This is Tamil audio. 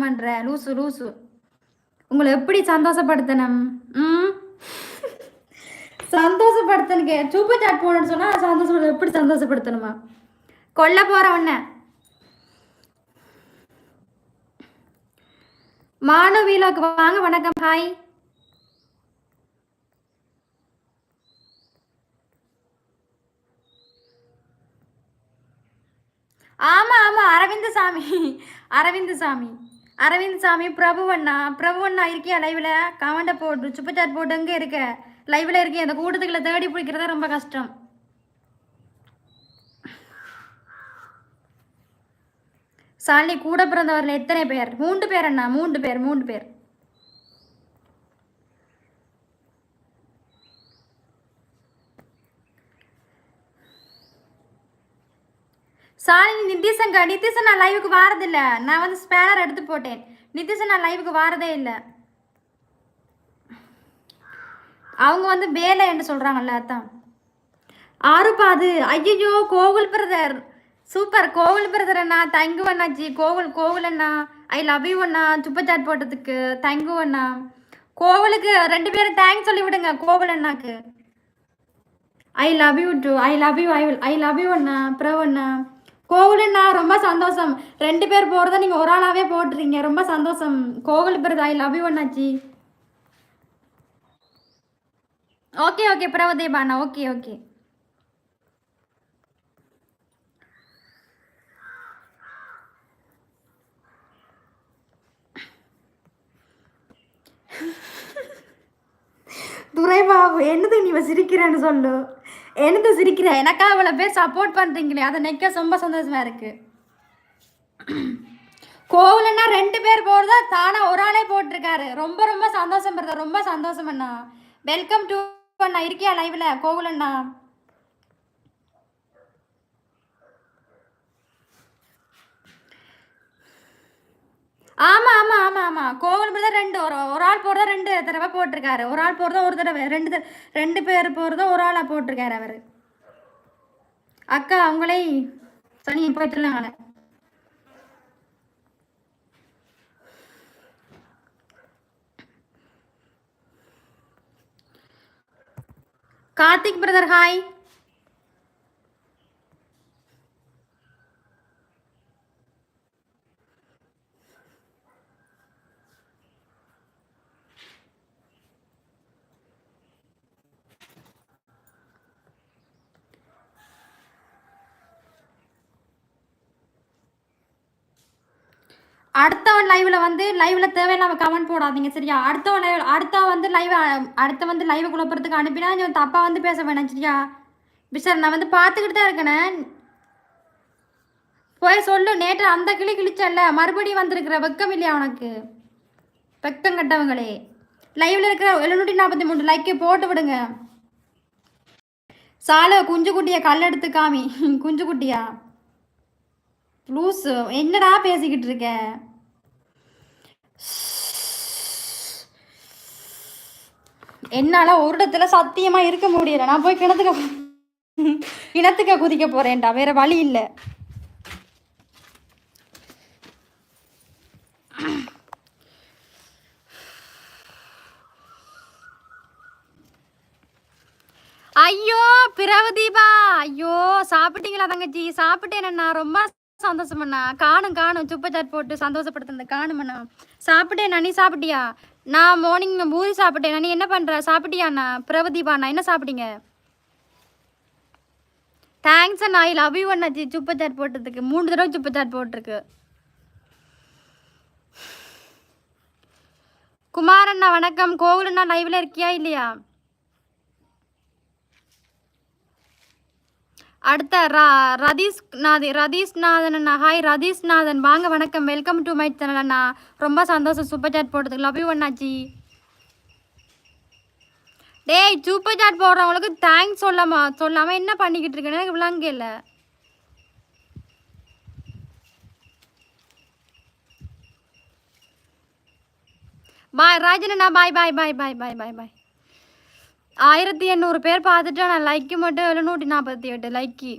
பண்ற லூசு லூசு. உங்களை எப்படி சந்தோஷப்படுத்தணும்? ம் சந்தோஷப்படுத்தனுக்கு சூப்பர் சாட் போடணும்னு சொன்னா சந்தோஷப்பட எப்படி சந்தோஷப்படுத்தணுமா? கொல்ல போற உன்ன. மானு வீலாக்கு வாங்க. வணக்கம். ஹாய். ஆமா ஆமா அரவிந்த் சாமி. அரவிந்த் சாமி. அரவிந்த் சாமி. பிரபு அண்ணா இருக்கியா லைவ்ல? கமெண்ட போட்டு சூப்பர் சாட் போட்டு எங்க இருக்க? லைவ்ல இருக்கேன். அந்த கூட்டத்துக்குள்ள தேடி பிடிக்கிறதா ரொம்ப கஷ்டம். சாலினி கூட பிறந்தவர்கள் எத்தனை பேர்? 3 பேர் அண்ணா. 3 பேர். சாலினி நிதிஷன் நான் லைவுக்கு வாரதில்ல. நான் வந்து ஸ்பேனர் எடுத்து போட்டேன். நிதிஷன் நான் லைவுக்கு வாரதே இல்லை. அவங்க வந்து வேலை என்று சொல்றாங்கல்ல அதான். ஆறுப்பா அது. ஐயோ Gokul brother super. Gokul brother அண்ணா தேங்க்யூ அண்ணாச்சி. கோகுல் அண்ணா ஐ லவ் யூ அண்ணா. சூப்பர் சாட் போட்டதுக்கு தேங்க்யூ அண்ணா. கோகுலுக்கு 2 பேரும் தேங்க்ஸ் சொல்லி விடுங்க. கோகுல் அண்ணாக்கு I love you too. I love you அண்ணா. பிரவ் அண்ணா. கோகுல் அண்ணா ரொம்ப சந்தோஷம். 2 பேர் போகிறத நீங்கள் ஒரு ஆளாகவே போட்டுறீங்க. ரொம்ப சந்தோஷம். Gokul brother I love you அண்ணாச்சி. ஓகே பிரவதேபா அண்ணா. ஓகே. துரைபாபு என்னது நீ சிரிக்கிறேன்னு சொல்லு. என்னது சிரிக்கிற? எனக்கா அவ்வளோ பேர் சப்போர்ட் பண்ணுறீங்களே அதை நெக்க ரொம்ப சந்தோஷமா இருக்கு. கோவிலன்னா 2 பேர் போகிறதா தானே ஒரு ஆளே போட்டிருக்காரு. ரொம்ப சந்தோஷம் பிரதர். ரொம்ப சந்தோஷம் அண்ணா. வெல்கம் டு அண்ணா. இருக்கியா லைவ்ல கோகுல் அண்ணா? ஆமா கோகுல் பிரதர் 2 ஒரு ஆள் போகிறதா 2 தடவை போட்டிருக்காரு. ஒரு ஆள் போகிறதா ஒரு தடவை 2 பேர் போகிறதா ஒரு ஆளாக போட்டிருக்காரு அவர். அக்கா அவங்களே சனி போயிட்டுருந்தாங்க. Karthik brother hi. அடுத்தவன் லைவ்ல தேவையில்லாம கமெண்ட் போடாதீங்க சரியா? அடுத்த வந்து லைவ் குழப்பறதுக்கு அனுப்பினா தப்பா வந்து பேச வேணாம் சரியா? பிசார் நான் வந்து பார்த்துக்கிட்டு தான் இருக்கேன். போய் சொல்லு. நேற்று அந்த கிழிச்சல்ல மறுபடியும் வந்திருக்கிற வெக்கம் இல்லையா உனக்கு? வெக்கம் கட்டவங்களே. லைவ்ல இருக்கிற 743 லைக்கை போட்டு விடுங்க. சால குஞ்சு குட்டியா கல் எடுத்து காமி. குஞ்சு குட்டியா லூஸ் என்னடா பேசிக்கிட்டு இருக்க? என்னால ஒரு இடத்துல சத்தியமா இருக்க முடியல. நான் போய் கிணத்துக்க குதிக்க போறேன்டா. வேற வழி இல்லை. ஐயோ பிரவதீபா ஐயோ சாப்பிட்டீங்களா தங்கச்சி? சாப்பிட்டேனண்ணா. ரொம்ப சந்தோஷமண்ணா. காணும் சூப்பர் சாட் போட்டு சந்தோஷப்படுத்த காணுமண்ணா. சாப்பிட்டேண்ணா. நீ சாப்பிட்டியா? நான் மார்னிங் பூரி சாப்பிட்டேன். நீ என்ன பண்ற? சாப்பிட்டியாண்ணா? பிரவதீபாண்ணா என்ன சாப்பிட்டீங்க? Thanks Anna. I love you அண்ணாச்சி. சூப்பர் சாட் போட்டதுக்கு 3 தடவை சூப்பர் சாட் போட்டிருக்கு. குமாரண்ணா வணக்கம். கோகுலண்ணா லைவ்ல இருக்கியா இல்லையா? அடுத்த ரதீஷ்நாதன் அண்ணா ஹாய். ரதீஷ்நாதன் வாங்க. வணக்கம். வெல்கம் டு மை சேனல் அண்ணா. ரொம்ப சந்தோஷம் சூப்பர் சாட் போடுறதுக்கு. லவ் யூ அண்ணாச்சி. டேய் சூப்பர் சாட் போடுறவங்களுக்கு தேங்க்ஸ் சொல்லாம என்ன பண்ணிக்கிட்டு இருக்கேன்னு எனக்கு விளங்க இல்லை. பாய் ராஜனண்ணா. பாய் 1800 பேர் பார்த்துட்டு நான் லைக்கு மட்டும் 748 லைக்கு.